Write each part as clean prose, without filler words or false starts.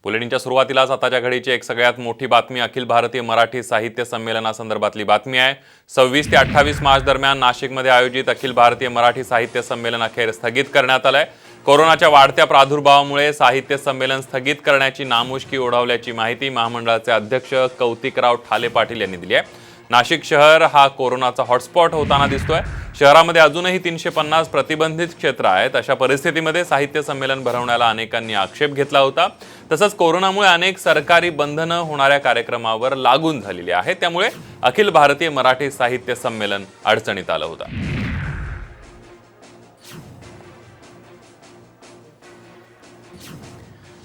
बुलेटिनच्या सुरुवातीलाच आताच्या घडीची एक सगळ्यात मोठी बातमी अखिल भारतीय मराठी साहित्य संमेलनासंदर्भातली बातमी आहे। 26 ते 28 मार्च दरम्यान नाशिकमध्ये आयोजित अखिल भारतीय मराठी साहित्य संमेलन अखेर स्थगित करण्यात आलंय। कोरोनाच्या वाढत्या प्रादुर्भावामुळे साहित्य संमेलन स्थगित करण्याची नामुष्की ओढावल्याची माहिती महामंडळाचे अध्यक्ष कौतिकराव ठाले पाटील यांनी दिली आहे। नाशिक शहर हा कोरोनाचा हॉटस्पॉट होताना दिसतोय। शहरामध्ये अजूनही 350 प्रतिबंधित क्षेत्र आहेत। अशा परिस्थितीमध्ये साहित्य संमेलन भरवण्याला अनेकांनी आक्षेप घेतला होता। तसंच कोरोनामुळे अनेक सरकारी बंधनं होणाऱ्या कार्यक्रमावर लागून झालेली आहेत। त्यामुळे अखिल भारतीय मराठी साहित्य संमेलन अडचणीत आलं होतं।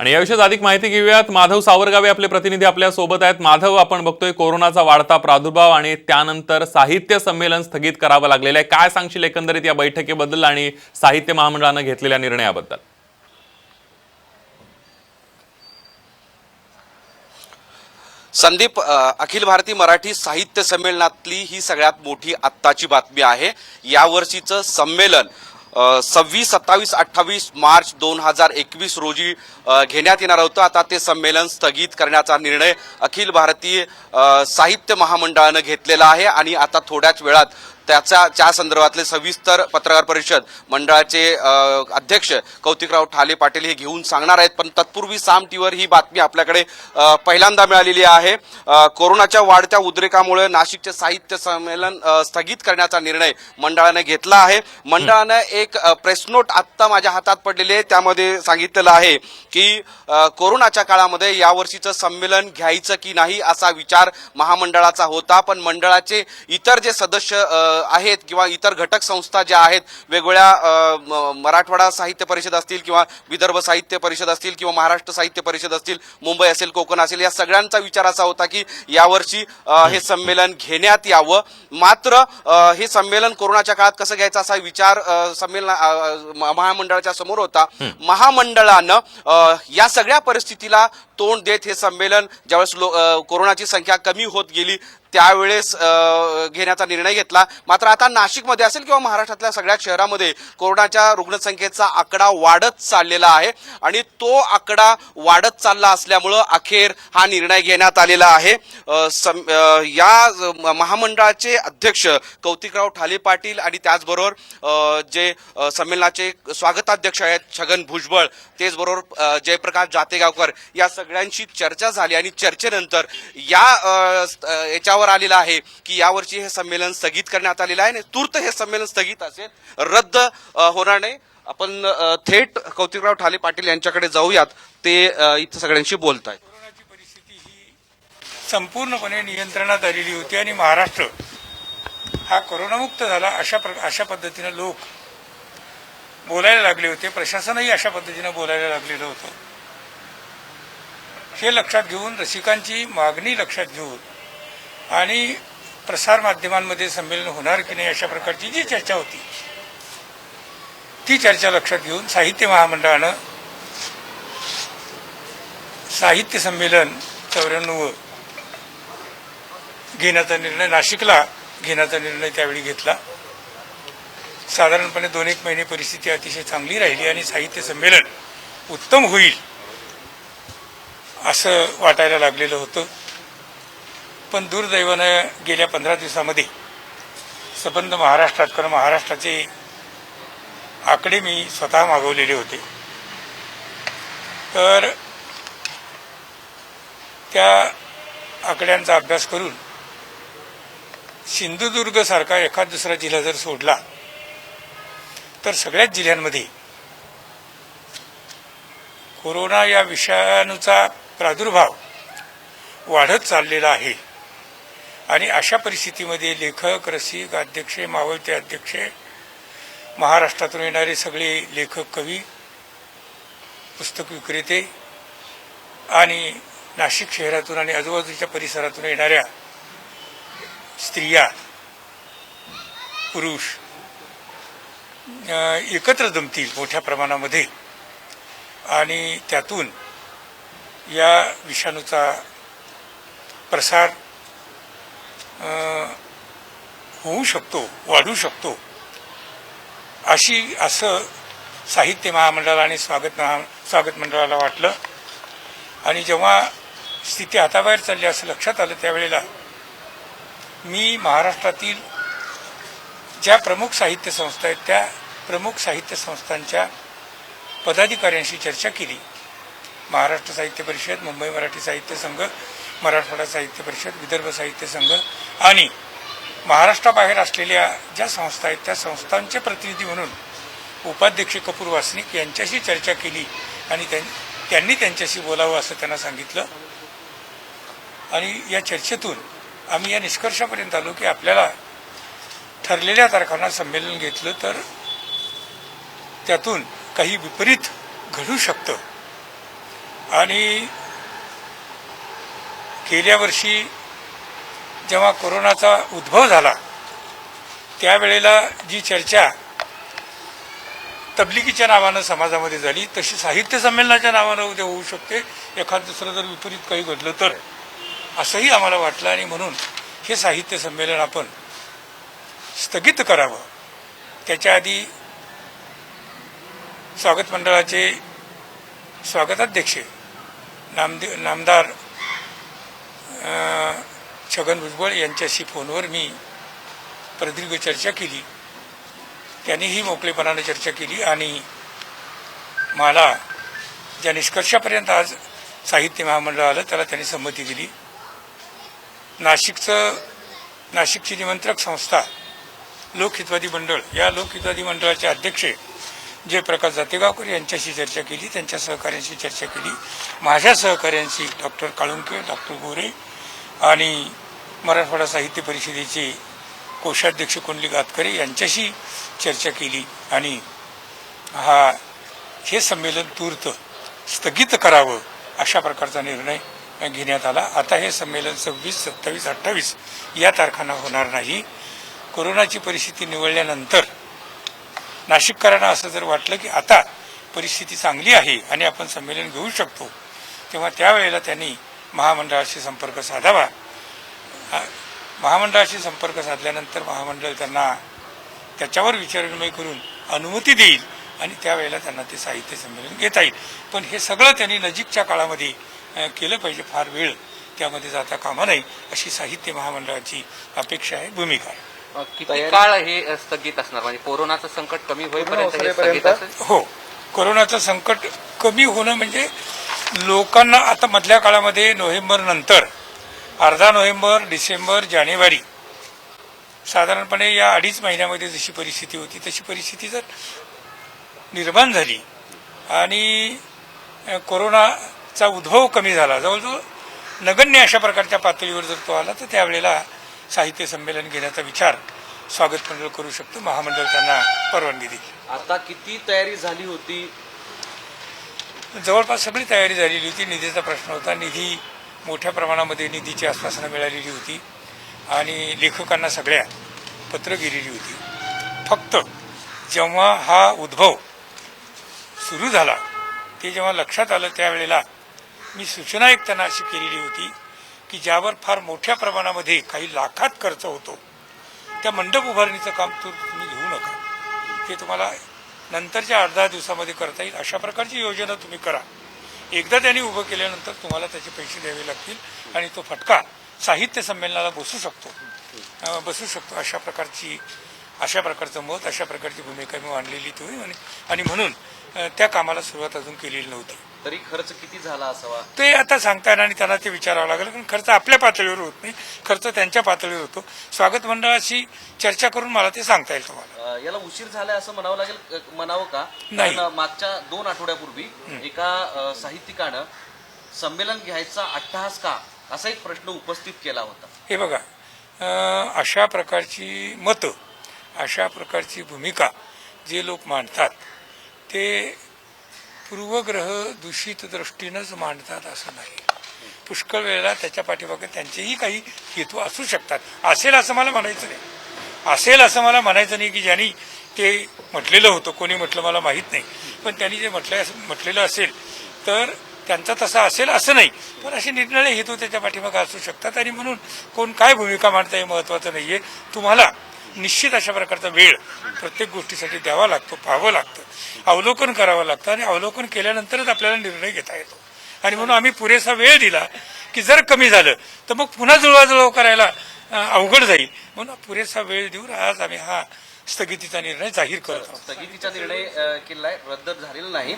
आणि याविषयी अधिक माहिती घेऊयात। माधव सावरगावे आपले प्रतिनिधी आपल्या सोबत आहेत। माधव, आपण बघतोय कोरोनाचा वाढता प्रादुर्भाव आणि त्यानंतर साहित्य संमेलन स्थगित करावं लागलेलं आहे। काय सांगशील एकंदरीत या बैठकीबद्दल आणि साहित्य महामंडळाने घेतलेल्या निर्णयाबद्दल? संदीप, अखिल भारतीय मराठी साहित्य संमेलनातली ही सगळ्यात मोठी आत्ताची बातमी आहे। यावर्षीचं संमेलन 26, 27, 28 मार्च 2021 रोजी घेण्यात येणार होतं। आता ते संमेलन स्थगित करण्याचा निर्णय अखिल भारतीय साहित्य महामंडळानं घेतलेला आहे आणि आता थोड्याच वेळात त्या संदर्भातले सविस्तर पत्रकार परिषद मंडळाचे अध्यक्ष कौतिकराव ठाले पाटील हे घेऊन सांगणार आहेत। पण तत्पूर्वी साम टीव्हीवर ही बातमी आपल्याकडे पहिल्यांदा मिळालेली आहे। कोरोनाच्या वाढत्या उद्रेकामुळे नाशिकचे साहित्य संमेलन स्थगित करण्याचा निर्णय मंडळाने घेतला आहे। मंडळाने एक प्रेस नोट आत्ता माझ्या हातात पडलेली आहे, त्यामध्ये सांगितलेलं आहे की कोरोनाच्या काळामध्ये यावर्षीचं संमेलन घ्यायचं की नाही असा विचार महामंडळाचा होता। पण मंडळाचे इतर जे सदस्य आहेत किंवा इतर घटक संस्था ज्या आहेत, वेगवेगळ्या मराठवाडा साहित्य परिषद असतील किंवा विदर्भ साहित्य परिषद असतील किंवा महाराष्ट्र साहित्य परिषद असतील, मुंबई असेल, कोकण असेल, या सगळ्यांचा विचार असा होता की यावर्षी हे संमेलन घेण्यात यावं। मात्र हे संमेलन कोरोनाच्या काळात कसं घ्यायचं असा विचार महामंडळाच्या समोर होता। महामंडळानं या सगळ्या परिस्थितीला तोंड देत हे संमेलन ज्यावेळेस कोरोनाची संख्या कमी होत गेली त्यावेळेस घेण्याचा निर्णय घेतला। मात्र आता नाशिकमध्ये असेल किंवा महाराष्ट्रातल्या सगळ्या शहरामध्ये कोरोनाच्या रुग्णसंख्येचा आकडा वाढत चाललेला आहे आणि तो आकडा वाढत चालला असल्यामुळं अखेर हा निर्णय घेण्यात आलेला आहे। या महामंडळाचे अध्यक्ष कौतिकराव ठाले पाटील आणि त्याचबरोबर जे संमेलनाचे स्वागताध्यक्ष आहेत छगन भुजबळ, तेचबरोबर जयप्रकाश जातेगावकर, या सगळ्यांशी चर्चा झाली आणि चर्चेनंतर याच्यावर आलेला आहे की यावर्षी हे संमेलन स्थगित करण्यात आलेलं आहे। तूर्त हे संमेलन स्थगित असेल, रद्द होणार नाही। आपण थेट कौतिकराव ठाले पाटील यांच्याकडे जाऊयात, ते इथं सगळ्यांशी बोलत आहेत। कोरोनाची परिस्थिती ही संपूर्णपणे नियंत्रणात आलेली होती आणि महाराष्ट्र हा कोरोनामुक्त झाला अशा पद्धतीने लोक बोलायला लागले होते। प्रशासनही अशा पद्धतीने बोलायला लागलेलं होतं। हे लक्षात घेऊन, रसिकांची मागणी लक्षात घेऊन आणि प्रसार माध्यमांमध्ये संमेलन होणार की नाही अशा प्रकारची जी चर्चा होती ती चर्चा लक्षात घेऊन साहित्य महामंडळानं साहित्य संमेलन 94 घेण्याचा निर्णय, नाशिकला घेण्याचा निर्णय त्यावेळी घेतला। साधारणपणे 2-1 महिने परिस्थिती अतिशय चांगली राहिली आणि साहित्य संमेलन उत्तम होईल असं वाटायला लागलेलं होतं। पण दुर्दैवानं गेल्या 15 दिवसामध्ये संबंध महाराष्ट्रात, कारण महाराष्ट्राचे आकडे मी स्वतः मागवलेले होते, तर त्या आकड्यांचा अभ्यास करून सिंधुदुर्ग सारखा एखाद दुसरा जिल्हा जर सोडला तर सगळ्याच जिल्ह्यांमध्ये कोरोना या विषाणूचा प्रादुर्भाव वाढत चाललेला आहे। आणि अशा परिस्थितीमध्ये लेखक, रसिक, अध्यक्ष, मावळते अध्यक्ष, महाराष्ट्रातून येणारे सगळे लेखक, कवी, पुस्तक विक्रेते आणि नाशिक शहरातून आणि आजूबाजूच्या परिसरातून येणाऱ्या स्त्रिया, पुरुष एकत्र जमतील मोठ्या प्रमाणामध्ये आणि त्यातून या विषाणूचा प्रसार होऊ शकतो, वाढू शकतो, असं साहित्य महामंडळ आणि स्वागत मंडळाला वाटलं आणि जेव्हा स्थिती हाताबाहेर चालली असं लक्षात आलं त्यावेळेला मी महाराष्ट्रातील ज्या प्रमुख साहित्य संस्था आहेत त्या प्रमुख साहित्य संस्थांच्या पदाधिकाऱ्यांशी चर्चा केली. महाराष्ट्र साहित्य परिषद, मुंबई मराठी साहित्य संघ, मराठवाडा साहित्य परिषद, विदर्भ साहित्य संघ आणि महाराष्ट्राबाहेर असलेल्या ज्या संस्था आहेत त्या संस्थांचे प्रतिनिधी म्हणून उपाध्यक्ष कपूर वासनिक यांच्याशी चर्चा केली आणि त्यांनी त्यांच्याशी बोलावं असं त्यांना सांगितलं. आणि या चर्चेतून आम्ही या निष्कर्षापर्यंत आलो की आपल्याला ठरलेल्या तारखांना संमेलन घेतलं तर त्यातून काही विपरीत घडू शकतं. आणि गेल्या वर्षी जेव्हा कोरोनाचा उद्भव झाला त्यावेळेला जी चर्चा तबलिगीच्या नावानं समाजामध्ये झाली तशी साहित्य संमेलनाच्या नावानं उद्या होऊ शकते. एखाद दुसरं जर विपरीत काही घडलं तर असंही आम्हाला वाटलं आणि म्हणून हे साहित्य संमेलन आपण स्थगित करावं. त्याच्या आधी स्वागत मंडळाचे स्वागताध्यक्ष नामदार छगन भुजबळ यांच्याशी फोनवर मी प्रदीर्घ चर्चा केली. त्यांनीही मोकळेपणाने चर्चा केली आणि मला ज्या निष्कर्षापर्यंत आज साहित्य महामंडळ आलं त्याला त्यांनी संमती दिली. नाशिकची निमंत्रक संस्था लोकहितवादी मंडळ, या लोकहितवादी मंडळाचे अध्यक्ष जयप्रकाश जातेगावकर यांच्याशी चर्चा केली, त्यांच्या सहकाऱ्यांशी चर्चा केली. माझ्या सहकाऱ्यांशी डॉक्टर काळुंके, डॉक्टर गोरे आणि मराठवाडा साहित्य परिषदेचे कोषाध्यक्ष कुंडली गातकरे यांच्याशी चर्चा केली आणि हे संमेलन तूर्त स्थगित करावं अशा प्रकारचा निर्णय घेण्यात आला. आता हे संमेलन 26, 27, 28 या तारखांना होणार नाही. कोरोनाची परिस्थिती निवळल्यानंतर नाशिककरांना असं जर वाटलं की आता परिस्थिती चांगली आहे आणि आपण संमेलन घेऊ शकतो तेव्हा त्यावेळेला त्यांनी महामंडळाशी संपर्क साधावा. महामंडळाशी संपर्क साधल्यानंतर महामंडळ त्यांना त्याच्यावर विचारविनिमय करून अनुमती देईल आणि त्यावेळेला त्यांना ते साहित्य संमेलन घेता येईल. पण हे सगळं त्यांनी नजीकच्या काळामध्ये केलं पाहिजे. फार वेळ त्यामध्ये जाता कामा नये अशी साहित्य महामंडळाची अपेक्षा आहे, भूमिका आहे. किती काळ हे स्थगित असणार म्हणजे कोरोनाचं संकट कमी होईपर्यंत हे स्थगित असेल? हो, कोरोनाचं संकट कमी होणं म्हणजे लोकांना आता मधल्या काळामध्ये नोव्हेंबर नंतर अर्धा नोव्हेंबर, डिसेंबर, जानेवारी साधारणपणे या 2.5 महिन्यामध्ये जशी परिस्थिती होती तशी परिस्थिती जर निर्माण झाली आणि कोरोनाचा उद्भव कमी झाला, जवळजवळ नगण्य अशा प्रकारच्या पातळीवर जर तो आला तर त्यावेळेला साहित्य संमेलन घेण्याचा विचार स्वागत मंडळ करू शकतो. महामंडळ त्यांना परवानगी देईल. आता किती तयारी झाली होती? जवळपास सगळी तयारी झालेली होती. निधीचा प्रश्न होता. निधी मोठ्या प्रमाणामध्ये निधीची आश्वासनं मिळालेली होती आणि लेखकांना सगळ्या पत्र गेलेली होती. फक्त जेव्हा हा उद्भव सुरू झाला ते जेव्हा लक्षात आलं त्यावेळेला मी सूचना एक त्यांना अशी केलेली होती की ज्यावर फार मोठ्या प्रमाणामध्ये काही लाखात खर्च होतो त्या मंडप उभारणीचं काम तुम्ही घेऊ नका. ते तुम्हाला नंतरच्या 8-10 दिवसामध्ये करता येईल अशा प्रकारची योजना तुम्ही करा. एकदा त्यांनी उभं केल्यानंतर तुम्हाला त्याचे पैसे द्यावे लागतील आणि तो फटका साहित्य संमेलनाला बसू शकतो अशा प्रकारचं मत, अशा प्रकारची भूमिका मी मांडलेली होती आणि म्हणून त्या कामाला सुरुवात अजून केलेली नव्हती. तरी खर्च किती झाला असावा ते आता सांगता येणार आणि त्यांना ते विचारावं लागेल. कारण खर्च आपल्या पातळीवर होत नाही, खर्च त्यांच्या पातळीवर होतो. स्वागत मंडळाशी चर्चा करून मला ते सांगता येईल तुम्हाला. याला उशीर झालाय असं म्हणावं का? नाही. कारण मागच्या 2 आठवड्यापूर्वी एका साहित्यिकानं संमेलन घ्यायचा अट्टहास का असा एक प्रश्न उपस्थित केला होता. हे बघा, अशा प्रकारची मतं, अशा प्रकारची भूमिका जे लोक मांडतात ते पूर्वग्रह दूषित दृष्टीनंच मांडतात असं नाही. पुष्कळ वेळेला त्याच्या पाठीमागे त्यांचेही काही हेतू असू शकतात. असेल असं मला म्हणायचं नाही की ज्यांनी ते म्हटलेलं होतं, कोणी म्हटलं मला माहीत नाही, पण त्यांनी जे म्हटलेलं असेल तर त्यांचा तसा असेल असं नाही, पण असे निर्णय हेतू त्याच्या पाठीमागे असू शकतात. आणि म्हणून कोण काय भूमिका मांडतं हे महत्त्वाचं नाहीये. तुम्हाला निश्चित अशा प्रकारचा वेळ प्रत्येक गोष्टीसाठी द्यावा लागतो, पाहावं लागतं, अवलोकन करावं लागतं आणि अवलोकन केल्यानंतरच आपल्याला निर्णय घेता येतो. आणि म्हणून आम्ही पुरेसा वेळ दिला की जर कमी झालं तर मग पुन्हा जुळवाजुळव करायला अवघड जाईल, म्हणून पुरेसा वेळ देऊन आज आम्ही हा स्थगितीचा निर्णय जाहीर करत आहोत. स्थगितीचा निर्णय केलाय, रद्द झालेला नाही.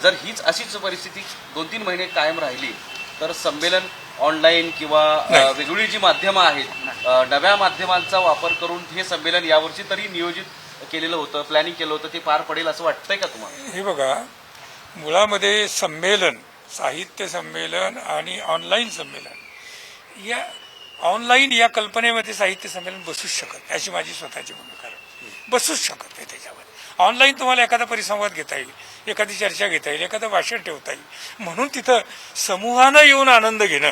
जर हीच अशीच परिस्थिती 2-3 महिने कायम राहिली तर संमेलन ऑनलाईन किंवा वेगवेगळी जी माध्यमं आहेत नव्या माध्यमांचा वापर करून हे संमेलन यावर्षी तरी नियोजित केलेलं होतं, प्लॅनिंग केलं होतं, ते पार पडेल असं वाटतंय का तुम्हाला? हे बघा, मुळामध्ये संमेलन, साहित्य संमेलन आणि ऑनलाईन संमेलन, या ऑनलाईन या कल्पनेमध्ये साहित्य संमेलन बसूच शकत नाही, अशी माझी स्वतःची भूमिका आहे. बसूच शकत नाही त्याच्यावर. ऑनलाईन तुम्हाला एखादा परिसंवाद घेता येईल, एखादी चर्चा घेता येईल, एखादं भाषण ठेवता येईल, म्हणून तिथं समूहानं येऊन आनंद घेणं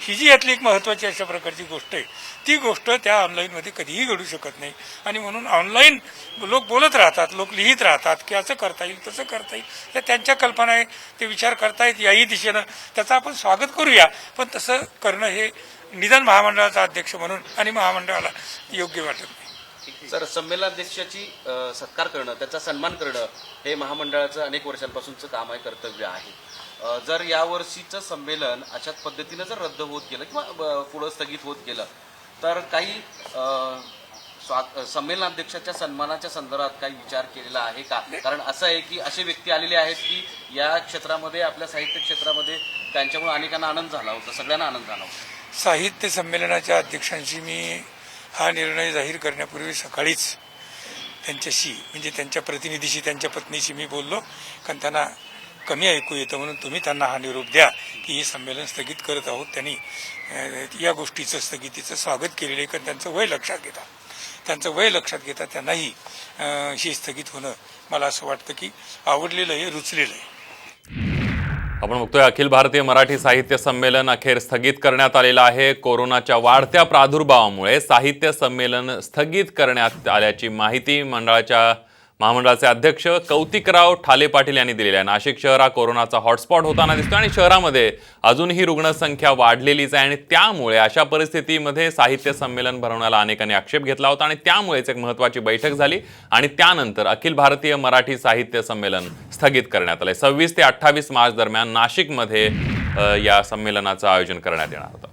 ही जी यातली एक महत्वाची अशा प्रकारची गोष्ट आहे, ती गोष्ट त्या ऑनलाईनमध्ये कधीही घडू शकत नाही. आणि म्हणून ऑनलाईन लोक बोलत राहतात, लोक लिहित राहतात की असं करता येईल, तसं करता येईल, त्या त्यांच्या कल्पना आहे, ते विचार करतायत याही दिशेनं, त्याचं आपण स्वागत करूया. पण तसं करणं हे निदान महामंडळाचा अध्यक्ष म्हणून आणि महामंडळाला योग्य वाटत नाही. सर, संमेलनाध्यक्षाची सत्कार करणं, त्याचा सन्मान करणं हे महामंडळाचं अनेक वर्षांपासूनचं काम आहे, कर्तव्य आहे. जर यावर्षीचं संमेलन अशाच पद्धतीनं जर रद्द होत गेलं किंवा पुढं स्थगित होत गेलं तर काही संमेलनाध्यक्षाच्या सन्मानाच्या संदर्भात काही विचार केलेला आहे का? कारण असं आहे की असे व्यक्ती आलेले आहेत की या क्षेत्रामध्ये, आपल्या साहित्य क्षेत्रामध्ये त्यांच्यामुळे अनेकांना आनंद झाला होता, सगळ्यांना आनंद झाला होता. साहित्य संमेलनाच्या अध्यक्षांशी मी हा निर्णय जाहीर करण्यापूर्वी सकाळीच त्यांच्याशी, म्हणजे त्यांच्या प्रतिनिधीशी, त्यांच्या पत्नीशी मी बोललो, कारण त्यांना कमी ऐकू येतं म्हणून तुम्ही त्यांना हा निरोप द्या की हे संमेलन स्थगित करत आहोत. त्यांनी या गोष्टीचं, स्थगितीचं स्वागत केलेलं आहे, कारण त्यांचं वय लक्षात घेता त्यांनाही हे स्थगित होणं मला असं वाटतं की आवडलेलं आहे, रुचलेलं आहे. आपण बघतोय अखिल भारतीय मराठी साहित्य संमेलन अखेर स्थगित करण्यात आलेलं आहे. कोरोनाच्या वाढत्या प्रादुर्भावामुळे साहित्य संमेलन स्थगित करण्यात आल्याची माहिती महामंडळाचे अध्यक्ष कौतिकराव ठाले पाटील यांनी दिलेली आहे. नाशिक शहर हा कोरोनाचा हॉटस्पॉट होताना दिसतो आणि शहरामध्ये अजूनही रुग्णसंख्या वाढलेलीच आहे आणि त्यामुळे अशा परिस्थितीमध्ये साहित्य संमेलन भरवण्याला अनेकांनी आक्षेप घेतला होता आणि त्यामुळेच एक महत्त्वाची बैठक झाली आणि त्यानंतर अखिल भारतीय मराठी साहित्य संमेलन स्थगित करण्यात आले. 26 ते 28 मार्च दरम्यान नाशिकमध्ये या संमेलनाचं आयोजन करण्यात येणार होतं.